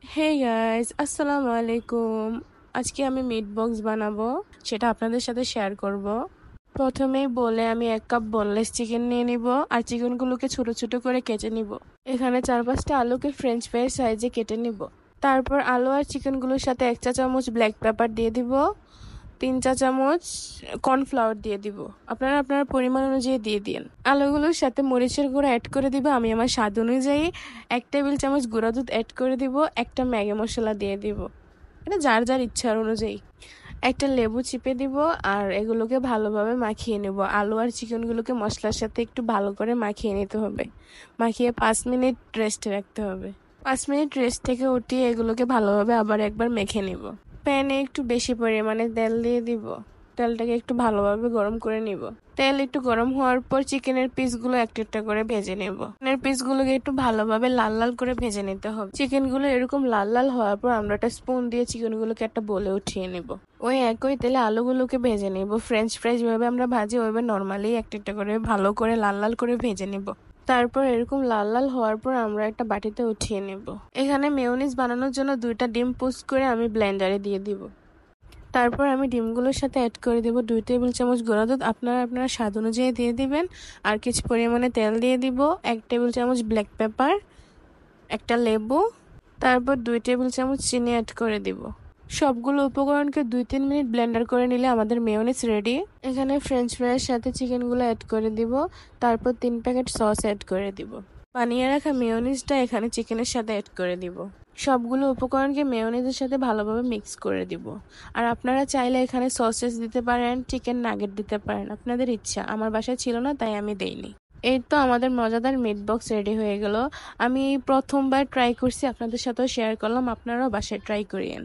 Hey guys, আসসালামু আলাইকুম। আজকে আমি মিট বক্স বানাবো, সেটা আপনাদের সাথে শেয়ার করব। প্রথমেই বলে আমি 1 কাপ বোনলেস চিকেন নিয়ে নিব আর চিকেনগুলোকে ছোট ছোট করে কেটে নিব। এখানে 4-5টা আলুকে ফ্রেঞ্চ ফ্রাই সাইজে কেটে নিব। তারপর আলু আর চিকেনগুলোর সাথে 1 চা চামচ ব্ল্যাক পেপার দিয়ে দিব, 3 চা চামচ কর্নফ্লাওয়ার দিয়ে দিব। আপনারা আপনার পরিমাণ অনুযায়ী দিয়ে দিন। আলুগুলোর সাথে মরিচের গুঁড়ো অ্যাড করে দিব। আমি আমার স্বাদ অনুযায়ী 1 টেবিল চামচ গুঁড়া দুধ অ্যাড করে দিব। একটা ম্যাগি মশলা দিয়ে দিব, এটা যার যার ইচ্ছার অনুযায়ী। একটা লেবু চিপে দিব আর এগুলোকে ভালোভাবে মাখিয়ে নেব। আলু আর চিকেনগুলোকে মশলার সাথে একটু ভালো করে মাখিয়ে নিতে হবে। মাখিয়ে 5 মিনিট রেস্টে রাখতে হবে। 5 মিনিট রেস্ট থেকে উঠিয়ে এগুলোকে ভালোভাবে আবার একবার মেখে নিব। প্যানে একটু বেশি পরিমাণে তেল দিয়ে দিব। তেলটাকে একটু ভালোভাবে গরম করে নিব। তেল একটু গরম হওয়ার পর চিকেনের পিসগুলো একটা একটা করে ভেজে নেব। চিকেনের পিসগুলোকে একটু ভালোভাবে লাল লাল করে ভেজে নিতে হবে। চিকেনগুলো এরকম লাল লাল হওয়ার পর আমরা একটা স্পুন দিয়ে চিকেনগুলোকে একটা বলে উঠিয়ে নেব। ওই একই তেলে আলুগুলোকে ভেজে নেব। ফ্রেঞ্চ ফ্রাইজ যেভাবে আমরা ভাজি ওইভাবে নর্মালি একটা একটা করে ভালো করে লাল লাল করে ভেজে নেব। তারপর এরকম লাল লাল হওয়ার পর আমরা একটা বাটিতে উঠিয়ে নেব। এখানে মেয়োনিজ বানানোর জন্য 2টা ডিম পোস্ট করে আমি ব্লেন্ডারে দিয়ে দিব। তারপর আমি ডিমগুলোর সাথে অ্যাড করে দেব 2 টেবিল চামচ গুঁড়া দুধ। আপনারা স্বাদ অনুযায়ী দিয়ে দিবেন। আর কিছু পরিমাণে তেল দিয়ে দিব। 1 টেবিল চামচ ব্ল্যাক পেপার, একটা লেবু, তারপর 2 টেবিল চামচ চিনি অ্যাড করে দিব। সবগুলো উপকরণকে 2-3 মিনিট ব্লেন্ডার করে নিলে আমাদের মেয়োনিজ রেডি। এখানে ফ্রেঞ্চ ফ্রাইয়ের সাথে চিকেনগুলো অ্যাড করে দিব। তারপর 3 প্যাকেট সস অ্যাড করে দিব। বানিয়ে রাখা মেয়োনিজটা এখানে চিকেনের সাথে অ্যাড করে দিব। সবগুলো উপকরণকে মেয়োনিজের সাথে ভালোভাবে মিক্স করে দিব। আর আপনারা চাইলে এখানে সসেস দিতে পারেন, চিকেন নাগেট দিতে পারেন, আপনাদের ইচ্ছা। আমার বাসায় ছিল না তাই আমি দেইনি। এই তো আমাদের মজাদার মিট বক্স রেডি হয়ে গেল। আমি প্রথমবার ট্রাই করছি, আপনাদের সাথেও শেয়ার করলাম। আপনারাও বাসায় ট্রাই করিয়েন।